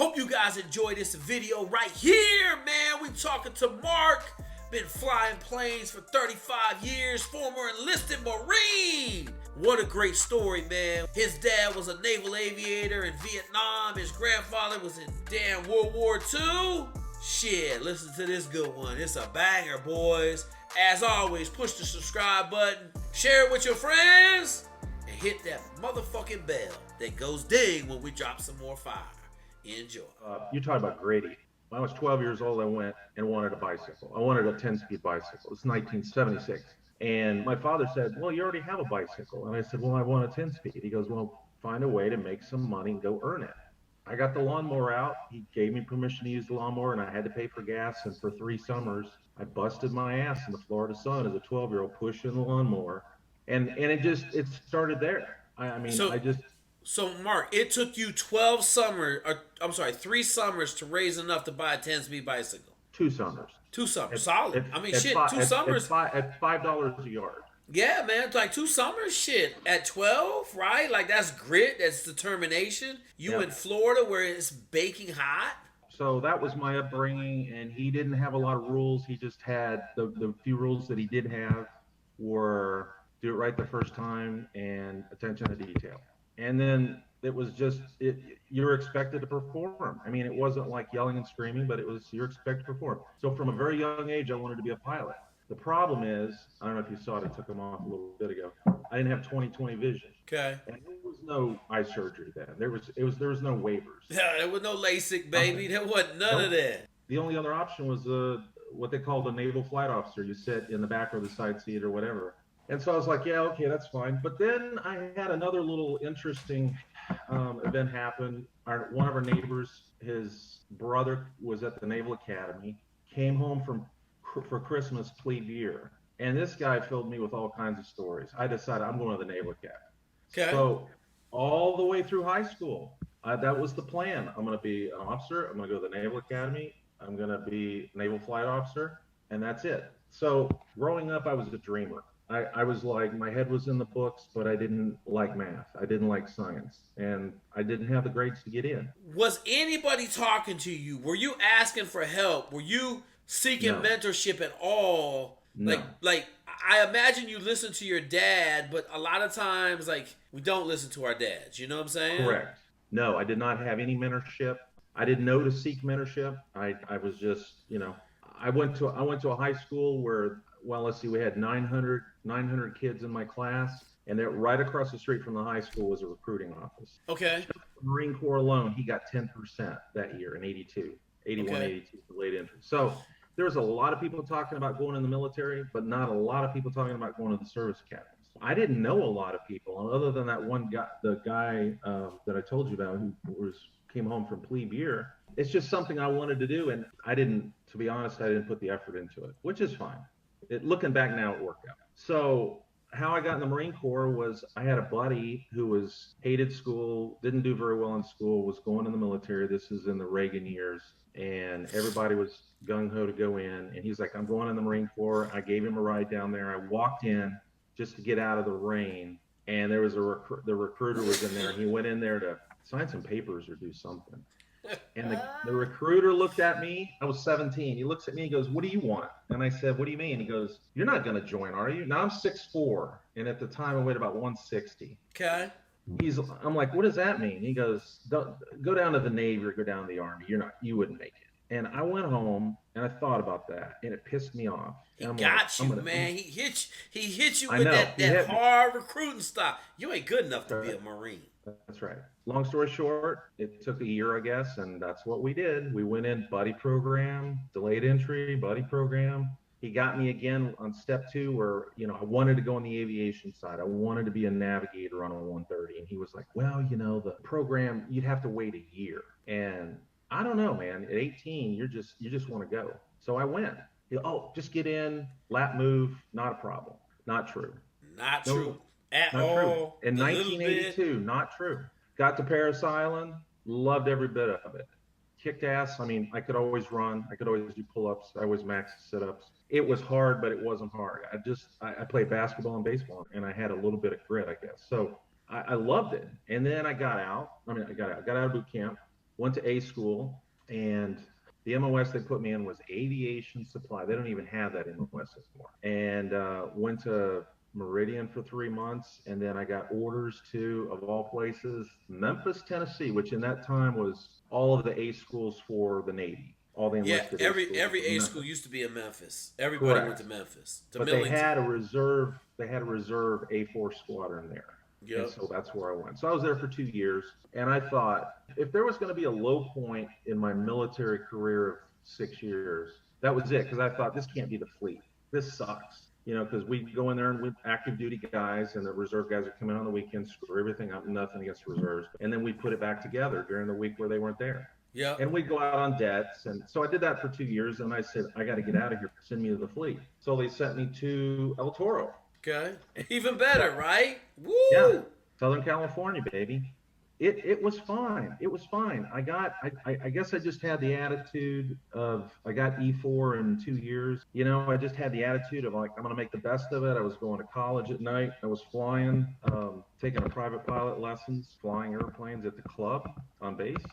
Hope you guys enjoy this video right here, man. We talking to Mark. Been flying planes for 35 years, former enlisted Marine. What a great story, man. His dad was a naval aviator in Vietnam. His grandfather was in damn World War II. Shit, listen to this good one. It's a banger, boys. As always, push the subscribe button, share it with your friends, and hit that motherfucking bell that goes ding when we drop some more fire. Enjoy. You talk about Grady. When I was 12 years old, I went and wanted a bicycle. I wanted a 10-speed bicycle. It's 1976. And my father said, well, you already have a bicycle. And I said, well, I want a 10-speed. He goes, well, find a way to make some money and go earn it. I got the lawnmower out. He gave me permission to use the lawnmower, and I had to pay for gas. And for 3 summers, I busted my ass in the Florida sun as a 12-year-old pushing the lawnmower. And it started there. So Mark, it took you 3 summers to raise enough to buy a 10-speed bicycle. 2 summers. 2 summers, solid. Two summers. At $5 a yard. Yeah, man, it's like 2 summers, shit. At 12, right? Like, that's grit, that's determination. You in Florida where it's baking hot. So that was my upbringing, and he didn't have a lot of rules. He just had the few rules that he did have were do it right the first time and attention to detail. And then it was just, you're expected to perform. I mean, it wasn't like yelling and screaming, but you're expected to perform. So from a very young age, I wanted to be a pilot. The problem is, I don't know if you saw it, I took them off a little bit ago. I didn't have 20/20 vision. Okay. And there was no eye surgery then. There was no waivers. Yeah, there was no LASIK, baby. There wasn't none of that. The only other option was what they called a naval flight officer. You sit in the back or the side seat or whatever. And so I was like, yeah, okay, that's fine. But then I had another little interesting event happen. One of our neighbors, his brother was at the Naval Academy, came home for Christmas plebe year. And this guy filled me with all kinds of stories. I decided I'm going to the Naval Academy. Okay. So all the way through high school, that was the plan. I'm going to be an officer. I'm going to go to the Naval Academy. I'm going to be naval flight officer. And that's it. So growing up, I was a dreamer. I was like, my head was in the books, but I didn't like math. I didn't like science. And I didn't have the grades to get in. Was anybody talking to you? Were you asking for help? Were you seeking mentorship at all? No. Like I imagine you listen to your dad, but a lot of times, like, we don't listen to our dads. You know what I'm saying? Correct. No, I did not have any mentorship. I didn't know to seek mentorship. I was just, I went to a high school where, well, let's see, we had 900 kids in my class, and right across the street from the high school was a recruiting office. Okay. Just the Marine Corps alone, he got 10% that year in 82, 81, okay. 82, the late entry. So there was a lot of people talking about going in the military, but not a lot of people talking about going to the service academies. I didn't know a lot of people, other than that one guy, the guy that I told you about who came home from plebe year. It's just something I wanted to do, and to be honest, I didn't put the effort into it, which is fine. Looking back now, it worked out. So how I got in the Marine Corps was I had a buddy who hated school, didn't do very well in school, was going in the military. This is in the Reagan years, and everybody was gung-ho to go in. And he's like, I'm going in the Marine Corps. I gave him a ride down there. I walked in just to get out of the rain, and there was the recruiter was in there, and he went in there to sign some papers or do something. And the recruiter looked at me. I was 17. He looks at me and goes, what do you want? And I said, what do you mean? He goes, you're not going to join, are you? Now I'm 6'4", and at the time I weighed about 160. Okay. I'm like, what does that mean? He goes, go down to the Navy or go down to the Army. You wouldn't make it. And I went home and I thought about that, and it pissed me off. He got you, man. He hit you with that hard recruiting style. You ain't good enough to be a Marine. That's right. Long story short, it took a year, I guess, and that's what we did. We went in buddy program, delayed entry, buddy program. He got me again on step 2 where, I wanted to go on the aviation side. I wanted to be a navigator on a 130. And he was like, well, the program, you'd have to wait a year. And I don't know, man. At 18, you just want to go. So I went. Just get in, lap move, not a problem. Not true. Not true. At not all. True. In 1982, not true. Got to Paris Island, loved every bit of it. Kicked ass. I mean, I could always run. I could always do pull-ups. I always max sit-ups. It was hard, but it wasn't hard. I played basketball and baseball, and I had a little bit of grit, I guess. So I loved it. And then I got out. I got out of boot camp, went to A school, and the MOS they put me in was aviation supply. They don't even have that MOS anymore. And went to Meridian for 3 months, and then I got orders to, of all places, Memphis, Tennessee, which in that time was all of the A schools for the Navy. All the Yeah, enlisted A schools every were in A school Memphis. used to be in Memphis. Everybody went to Correct. Memphis, to But they Millington. had a reserve. They had a reserve A4 squadron there, and Yep. so that's where I went. So I was there for 2 years, and I thought if there was going to be a low point in my military career of 6 years, that was it. Because I thought this can't be the fleet. This sucks. You know, because we go in there and with active duty guys, and the reserve guys would come in on the weekends, screw everything up, nothing against reserves, and then we put it back together during the week where they weren't there. Yep. And we'd go out on debts. And so I did that for 2 years. And I said, I got to get out of here. Send me to the fleet. So they sent me to El Toro. Okay. Even better, right? Yeah. Woo! Southern California, baby. It was fine. It was fine. I guess I just had the attitude of, I got E4 in 2 years. You know, I just had the attitude of like, I'm going to make the best of it. I was going to college at night. I was flying, taking a private pilot lessons, flying airplanes at the club on base,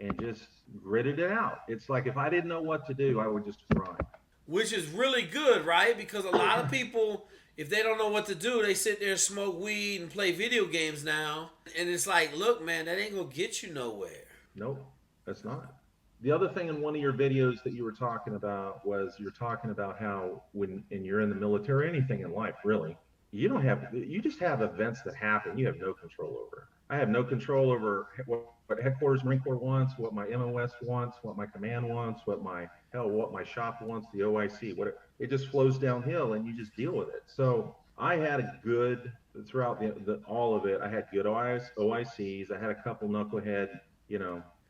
and just gritted it out. It's like if I didn't know what to do, I would just cry. Which is really good, right? Because a lot of people, if they don't know what to do, they sit there and smoke weed and play video games now. And it's like, look, man, that ain't gonna get you nowhere. Nope, that's not. The other thing in one of your videos that you were talking about was you're talking about how when and you're in the military, anything in life really, you just have events that happen. You have no control over. I have no control over what headquarters Marine Corps wants, what my MOS wants, what my command wants, what my shop wants, the OIC. It just flows downhill, and you just deal with it. So I had a good throughout all of it. I had good OICs. I had a couple knucklehead,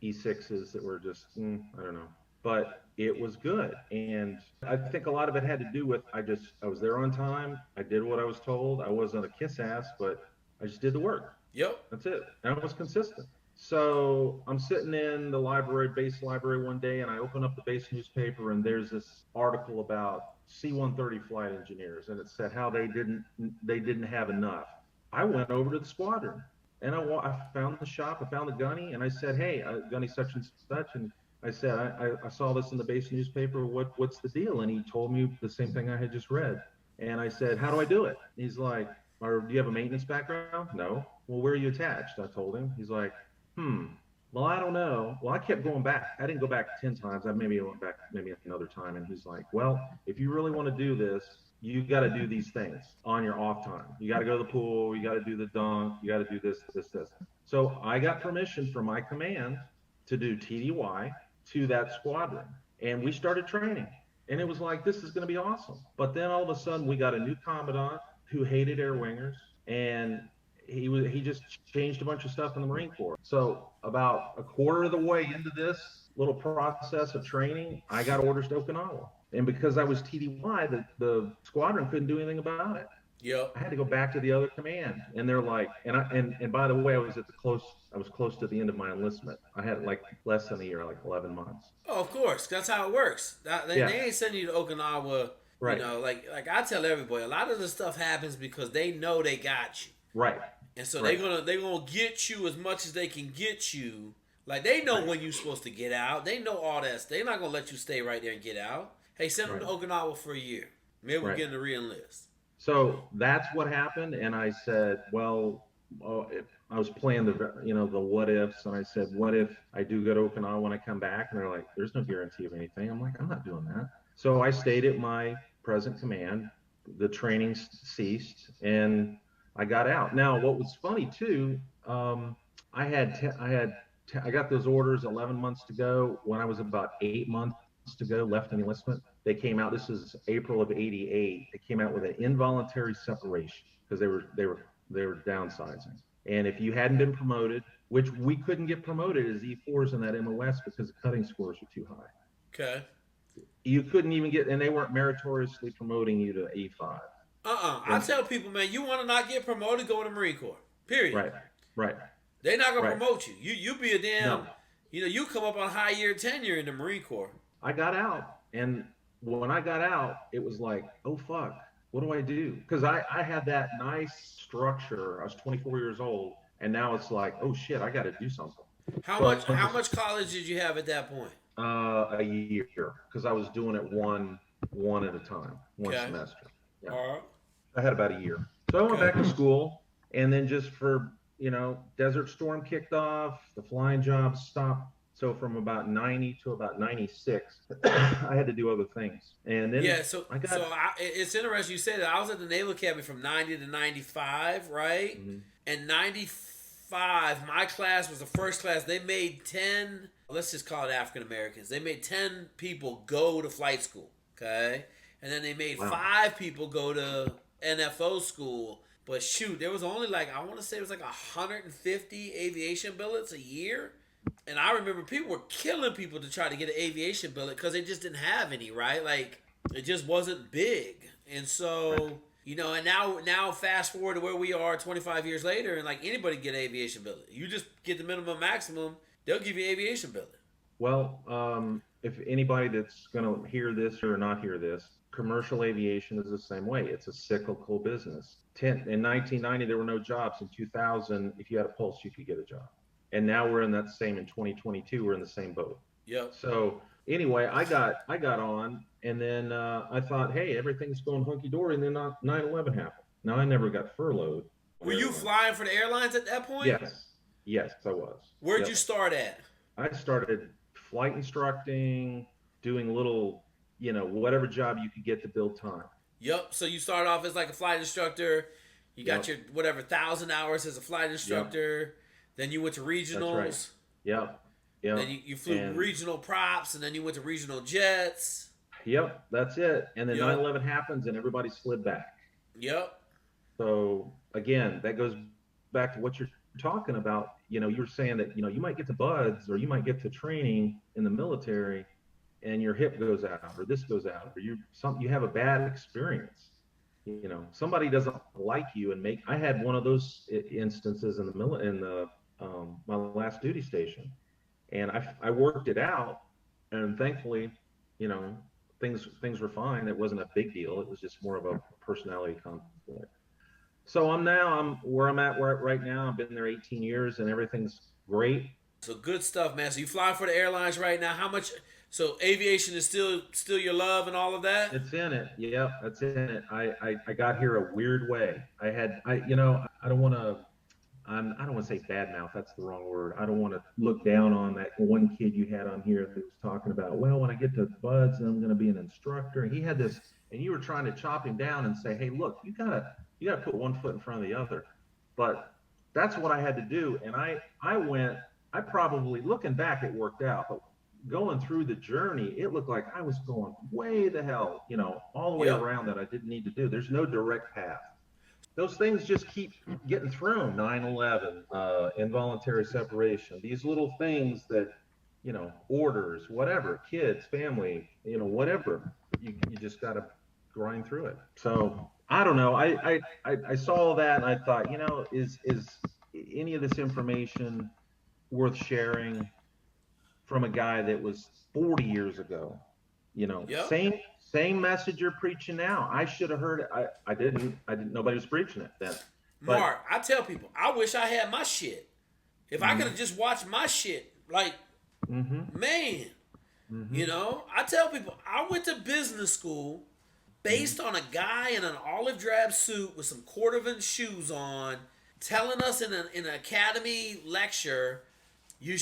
E6s that were just I don't know, but it was good. And I think a lot of it had to do with I was there on time. I did what I was told. I wasn't a kiss ass, but I just did the work. Yep. That's it. And I was consistent. So I'm sitting in the base library one day, and I open up the base newspaper, and there's this article about C-130 flight engineers, and it said how they didn't have enough. I went over to the squadron, and I found the shop, I found the gunny, and I said, hey, gunny such and such, and I said, I saw this in the base newspaper. What's the deal? And he told me the same thing I had just read. And I said, how do I do it? He's like, or do you have a maintenance background? No. Well, where are you attached? I told him. He's like, well, I don't know. Well, I kept going back. I didn't go back 10 times. I maybe went back maybe another time. And he's like, well, if you really want to do this, you got to do these things on your off time. You got to go to the pool. You got to do the dunk. You got to do this. So I got permission from my command to do TDY to that squadron. And we started training. And it was like, this is going to be awesome. But then all of a sudden, we got a new commandant who hated air wingers. And he just changed a bunch of stuff in the Marine Corps. So about a quarter of the way into this little process of training, I got orders to Okinawa. And because I was TDY, the squadron couldn't do anything about it. Yep. I had to go back to the other command. And they're like, and by the way, I was close to the end of my enlistment. I had like less than a year, like 11 months. Oh, of course. That's how it works. They ain't sending you to Okinawa. Right. You know, like I tell everybody, a lot of the stuff happens because they know they got you. Right. And so they're gonna get you as much as they can get you. Like they know when you're supposed to get out. They know all that. They're not gonna let you stay right there and get out. Hey, send them to Okinawa for a year. Maybe we're getting to re-enlist. So that's what happened. And I said, well, I was playing the what ifs, and I said, what if I do go to Okinawa when I come back? And they're like, there's no guarantee of anything. I'm like, I'm not doing that. So I stayed at my present command. The training ceased, and I got out. Now, what was funny too, I got those orders 11 months to go. When I was about 8 months to go, left enlistment, they came out. This is April of '88. They came out with an involuntary separation because they were downsizing. And if you hadn't been promoted, which we couldn't get promoted as E4s in that MOS because the cutting scores were too high. Okay. You couldn't even get, and they weren't meritoriously promoting you to E5. I tell people, man, you want to not get promoted, go in the Marine Corps. Period. Right. They're not gonna promote you. You be a damn. No. You come up on high year tenure in the Marine Corps. I got out, and when I got out, it was like, oh fuck, what do I do? Because I had that nice structure. I was 24 years old, and now it's like, oh shit, I got to do something. So How much college did you have at that point? a year, because I was doing it one at a time, one Okay. semester. Yeah, All right. I had about a year. So I went Okay. back to school, and then just for Desert Storm kicked off, the flying jobs stopped. So from about 90 to about 96, I had to do other things, and then Yeah, I got. it's interesting you say that. I was at the Naval Academy from 90 to 95, right? Mhm. And 95, my class was the first class. They made 10, let's just call it African Americans. They made 10 people go to flight school, okay? And then they made Wow. 5 people go to NFO school. But shoot, there was only like, I want to say it was like 150 aviation billets a year. And I remember people were killing people to try to get an aviation billet because they just didn't have any, right? Like it just wasn't big. And Right. so, and now fast forward to where we are 25 years later, and like anybody can get an aviation billet. You just get the minimum maximum, they'll give you an aviation billet. Well, if anybody that's going to hear this or not hear this, commercial aviation is the same way. It's a cyclical business. In 1990, there were no jobs. In 2000, if you had a pulse, you could get a job. And now we're in that same, in 2022, we're in the same boat. Yep. So anyway, I got on, and then I thought, hey, everything's going hunky dory, and then 9/11 happened. Now I never got furloughed. Were you flying for the airlines at that point? Yes, yes, I was. Where'd Yep. you start at? I started flight instructing, doing little, whatever job you could get to build time. Yep. So you started off as like a flight instructor. You got Yep. your whatever 1,000 hours as a flight Yep. instructor. Then you went to That's right. regionals. Yep. Yep. Then you flew And regional props, and then you went to regional jets. yep, that's it. And then Yep. 9/11 happens and everybody slid back. Yep. So again, that goes back to what you're talking about. You were saying that, you might get to buds or you might get to training in the military and your hip goes out or this goes out or you have a bad experience. Somebody doesn't like you and I had one of those instances in the my last duty station, and I worked it out, and thankfully, you know, things were fine. It wasn't a big deal. It was just more of a personality conflict. So I'm where I'm at right now. I've been there 18 years, and everything's great. So good stuff, man. So you flying for the airlines right now. How much? So aviation is still your love and all of that. It's in it. Yep, that's in it. I got here a weird way. I don't want to. I don't want to say badmouth. That's the wrong word. I don't want to look down on that one kid you had on here who was talking about, well, when I get to buds, I'm going to be an instructor. And he had this, and you were trying to chop him down and say, hey, look, you gotta put one foot in front of the other. But that's what I had to do. And I probably, looking back, it worked out. But going through the journey, it looked like I was going way the hell, all the way Yep. around that I didn't need to do. There's no direct path. Those things just keep getting thrown. 9/11, involuntary separation, these little things that, orders, whatever, kids, family, whatever, you just got to grind through it. So I don't know. I saw that and I thought, is any of this information worth sharing from a guy that was 40 years ago? Yep. Same message you're preaching now. I should have heard it. I didn't. Nobody was preaching it then. But Mark, I tell people, I wish I had my shit. If I could have just watched my shit, like, man, I tell people, I went to business school based on a guy in an olive drab suit with some cordovan shoes on, telling us in an academy lecture,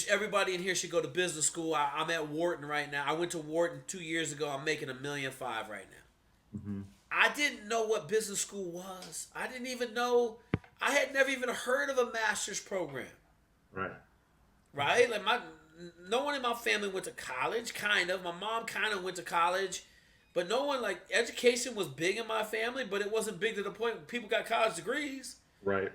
everybody in here should go to business school. I'm at Wharton right now. I went to Wharton 2 years ago. I'm making $1.5 million right now. I didn't know what business school was. I didn't even know. I had never even heard of a master's program. right. Right? Like no one in my family went to college. Kind of. My mom kind of went to college, but no one, like, education was big in my family, but it wasn't big to the point where people got college degrees. Right.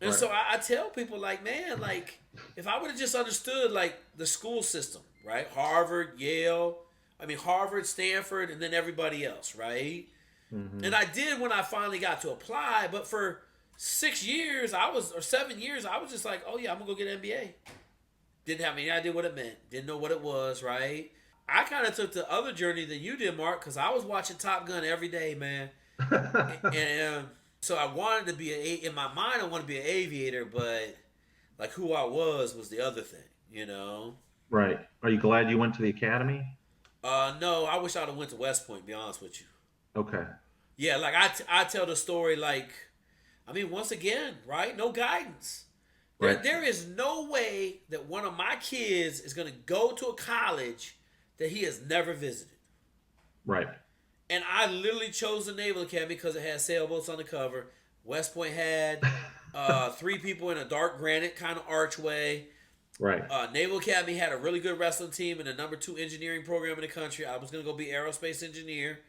And Right. so I tell people, like, man, like, if I would have just understood, like, the school system, right? Harvard, Harvard, Stanford, and then everybody else, right? And I did when I finally got to apply, but for 7 years, I was just like, oh yeah, I'm gonna go get an MBA. Didn't have any idea what it meant. Didn't know what it was, right? I kind of took the other journey than you did, Mark, because I was watching Top Gun every day, man. And so I wanted to be in my mind, I wanted to be an aviator, but like who I was the other thing. you know. Right. Are you glad you went to the academy? No, I wish I'd have went to West Point. To be honest with you. Okay. Yeah, like I tell the story like, I mean, once again, right? No guidance. Right. There is no way that one of my kids is going to go to a college that he has never visited. Right. And I literally chose the Naval Academy because it had sailboats on the cover. West Point had three people in a dark granite kind of archway. Right. Naval Academy had a really good wrestling team and the number two engineering program in the country. I was going to go be aerospace engineer.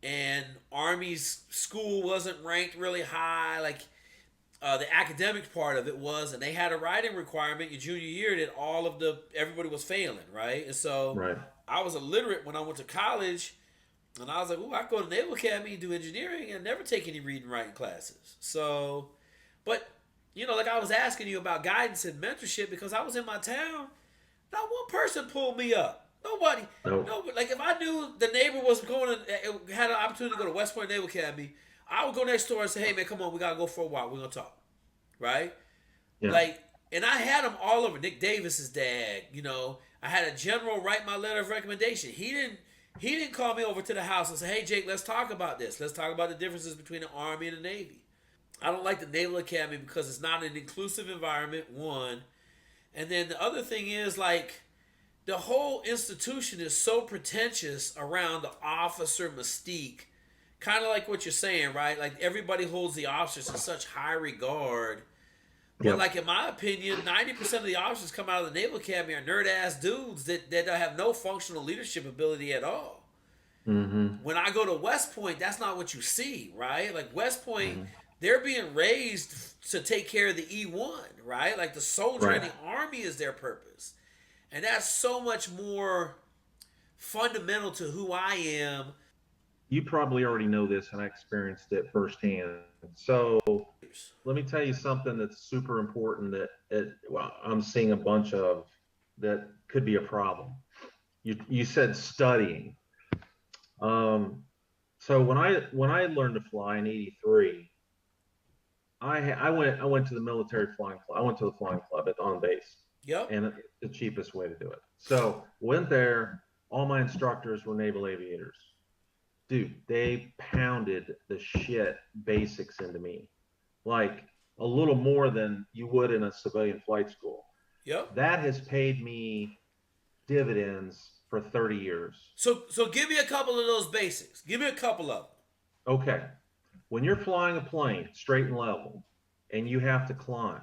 And Army's school wasn't ranked really high. Like the academic part of it was, and they had a writing requirement your junior year that everybody was failing, right? And so Right. I was illiterate when I went to college, and I was like, "Ooh, I go to Naval Academy and do engineering and never take any reading writing classes." So, but like I was asking you about guidance and mentorship because I was in my town. Not one person pulled me up. Nobody. No. No, like if I knew the neighbor was going to had an opportunity to go to West Point Naval Academy, I would go next door and say, "Hey man, come on, we gotta go for a walk. We're gonna talk." Right? Yeah. Like, and I had them all over. Nick Davis's dad. I had a general write my letter of recommendation. He didn't call me over to the house and say, "Hey Jake, let's talk about this. Let's talk about the differences between the Army and the Navy." I don't like the Naval Academy because it's not an inclusive environment. One, and then the other thing is like the whole institution is so pretentious around the officer mystique. Kind of like what you're saying, right? Like everybody holds the officers in such high regard. But Yep. like in my opinion, 90% of the officers come out of the Naval Academy are nerd ass dudes that have no functional leadership ability at all. Mm-hmm. When I go to West Point, that's not what you see, right? Like West Point, Mm-hmm. they're being raised to take care of the E1, right? Like the soldier Right. in the army is their purpose. And that's so much more fundamental to who I am. You probably already know this, and I experienced it firsthand. So let me tell you something that's super important well, I'm seeing a bunch of that could be a problem. You said studying. Um, so when I learned to fly in '83, I went to the military flying club. I went to the flying club on base, Yep. and it's the cheapest way to do it. So went there. All my instructors were naval aviators. Dude, they pounded the shit basics into me, like a little more than you would in a civilian flight school. Yep. That has paid me dividends for 30 years. So give me a couple of those basics. Give me a couple of them. Okay, when you're flying a plane straight and level and you have to climb,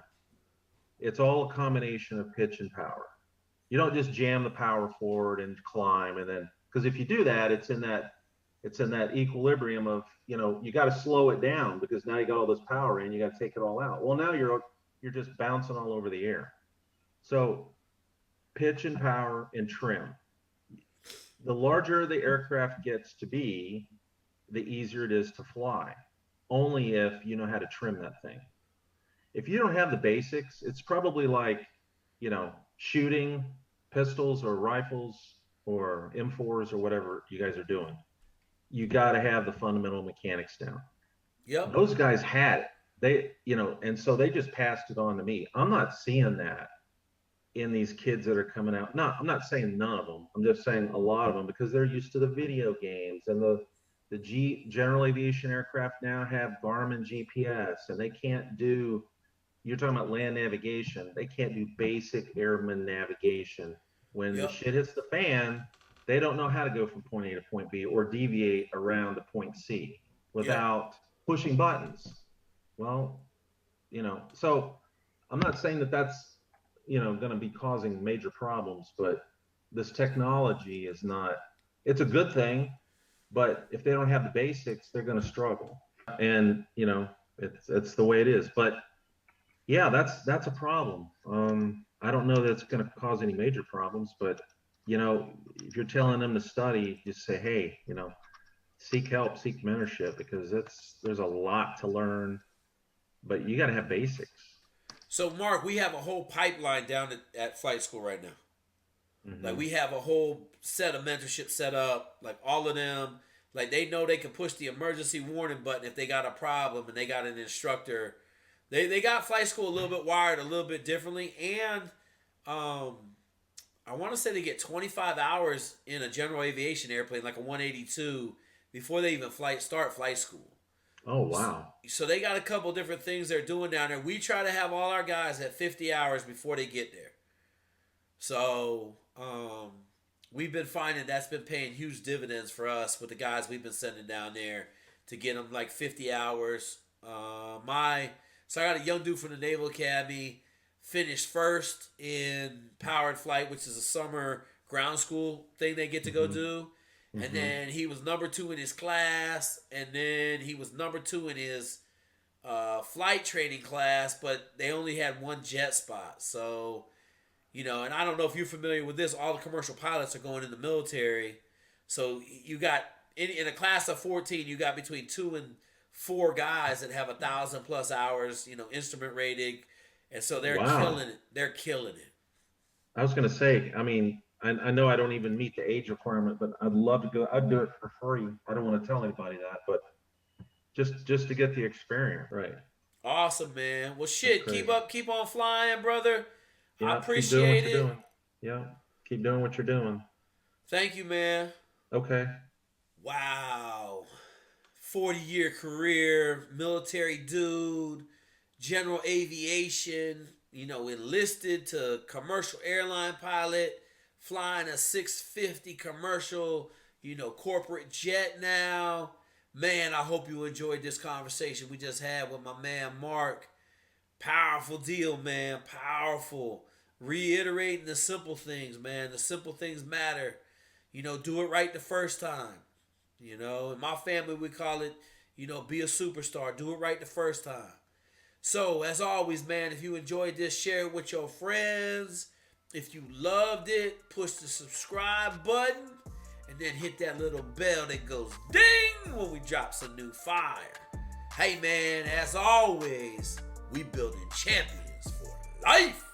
it's all a combination of pitch and power. You don't just jam the power forward and climb and then, because if you do that, it's in that equilibrium of, you got to slow it down because now you got all this power in, you got to take it all out. Well, now you're just bouncing all over the air. So pitch and power and trim. The larger the aircraft gets to be, the easier it is to fly, only if you know how to trim that thing. If you don't have the basics, it's probably like, shooting pistols or rifles or M4s or whatever you guys are doing. You got to have the fundamental mechanics down. Yep. Those guys had it. And so they just passed it on to me. I'm not seeing that in these kids that are coming out. No, I'm not saying none of them. I'm just saying a lot of them because they're used to the video games and the general aviation aircraft now have Garmin GPS and they can't do. You're talking about land navigation. They can't do basic airman navigation. When the Yep. shit hits the fan, they don't know how to go from point A to point B or deviate around to point C Yep. without pushing buttons. Well, so I'm not saying that that's, going to be causing major problems, but this technology is not, it's a good thing, but if they don't have the basics, they're going to struggle. And, it's the way it is. But yeah, that's a problem. I don't know that it's going to cause any major problems, but if you're telling them to study, just say, hey, seek help, seek mentorship because there's a lot to learn, but you got to have basics. So Mark, we have a whole pipeline down at flight school right now. Like Hmm. we have a whole set of mentorship set up. Like all of them, like they know they can push the emergency warning button if they got a problem and they got an instructor. They got flight school a little bit wired a little bit differently, and I want to say they get 25 hours in a general aviation airplane, like a 182, before they even start flight school. Oh, wow. So they got a couple different things they're doing down there. We try to have all our guys at 50 hours before they get there. So we've been finding that's been paying huge dividends for us with the guys we've been sending down there to get them like 50 hours. So I got a young dude from the Naval Academy, finished first in powered flight, which is a summer ground school thing they get to go do. And then he was number 2 in his class, and then he was number 2 in his flight training class, but they only had one jet spot. So, and I don't know if you're familiar with this, all the commercial pilots are going in the military. So you got, in a class of 14, you got between 2 and 4 guys that have 1,000+ hours, instrument rating. And so they're killing it. They're killing it. I was going to say, I mean, I know I don't even meet the age requirement, but I'd love to go. I'd do it for free. I don't want to tell anybody that, but just to get the experience, right? Awesome, man. Well, shit, keep on flying, brother. Yeah, I appreciate keep doing what you're doing. Yeah, keep doing what you're doing. Thank you, man. Okay. Wow. 40-year career, military dude, general aviation, enlisted to commercial airline pilot, flying a 650 commercial, corporate jet now. Man, I hope you enjoyed this conversation we just had with my man Mark. Powerful deal, man. Powerful. Reiterating the simple things, man. The simple things matter. Do it right the first time. In my family, we call it, be a superstar. Do it right the first time. So, as always, man, if you enjoyed this, share it with your friends. If you loved it, push the subscribe button. And then hit that little bell that goes ding when we drop some new fire. Hey, man, as always, we building champions for life.